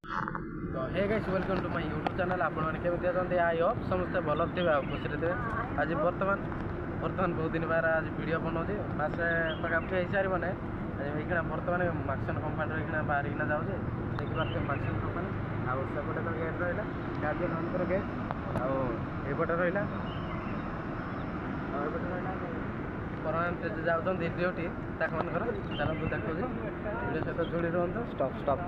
तो hey guys welcome to my YouTube channel आपण माने केମିତି अछंती आई होप समस्त भल थे खुशी थे आज बर्तमान बहुत दिन बाद आज वीडियो बनाऊँ मासे पाखापाखि हो सारी मैंने ये बर्तमान मैक्सन कंपानी बाहर जाऊँगी देखिए मैक्सन कंपानी आउ सेपटे तो गेट रहा गार्जियन ମାନଙ୍କର गेट आउटे रहा परमानेंट जाऊँगी ड्यूटी ताक मान चलते देखो वीडियो सहित जोड़ी रुहतु स्टॉप स्टॉप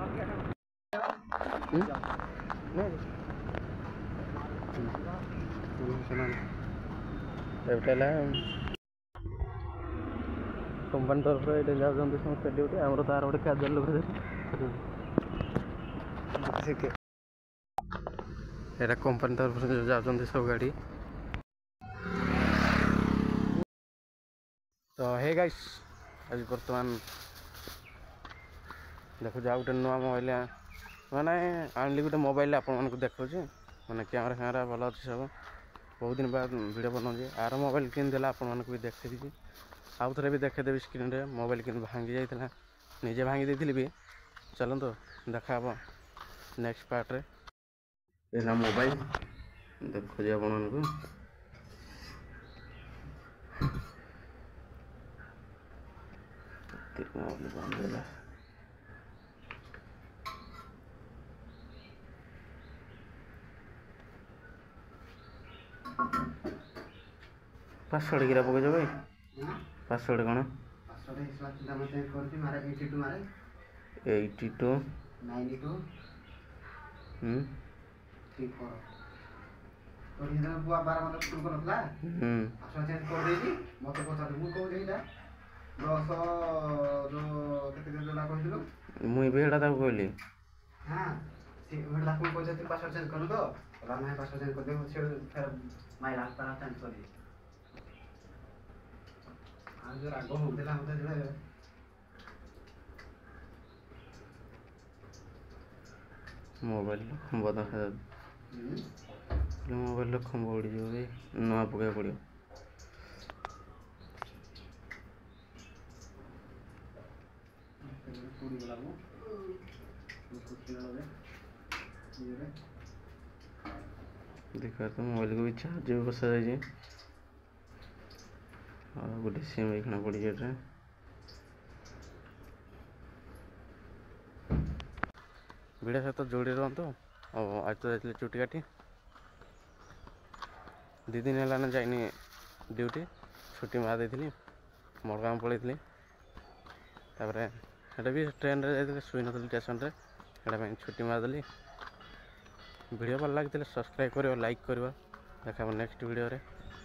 कंपानी तरफ ये जाऊँ समस्त ड्यूटी आमर तार गोटे कैजुअल लोक यहाँ कंपानी तरफ जाऊँ सब गाड़ी तो हे गाइस आज बर्तमान देखो जा गोटे नुआ मोबाइल मैंने आनली गोटे मोबाइल आपण देखा मैंने कैमेरा फैमेरा भल अच्छे सब बहुत दिन बाद वीडियो बनाऊँ आर मोबाइल किन देला आपण भी देखी आउ थे भी देखेदेवी स्क्रीन रे मोबाइल कि भांगी जाता निजे भांगी देती भी चलते देखा नेक्स्ट पार्ट रे एला मोबाइल देखो आपण पासवर्ड गिरा पकड़ भाई पासवर्ड कौन 82 92 मुई भी हेटा कहली मोबाइल खंब देखा मोबाइल खंब उड़ी जाए नुआ पकड़ पड़ो देखा तो मोबाइल को भी चार्ज बसा जाए गोटे सिम ये पड़ी जाए वीडियो सहित जोड़ी रुहतु आज तो जाइए चुटी काटी 2 दिन है जाइनी ड्यूटी छुट्टी मार देती मड़गाँव पलैली हेटा भी ट्रेन रे जाइए शुई नी स्टेशन रे हेटा छुट्टी मारदेली वीडियो भल लगी सब्सक्राइब कर लाइक कर देखा नेक्स्ट वीडियो रे।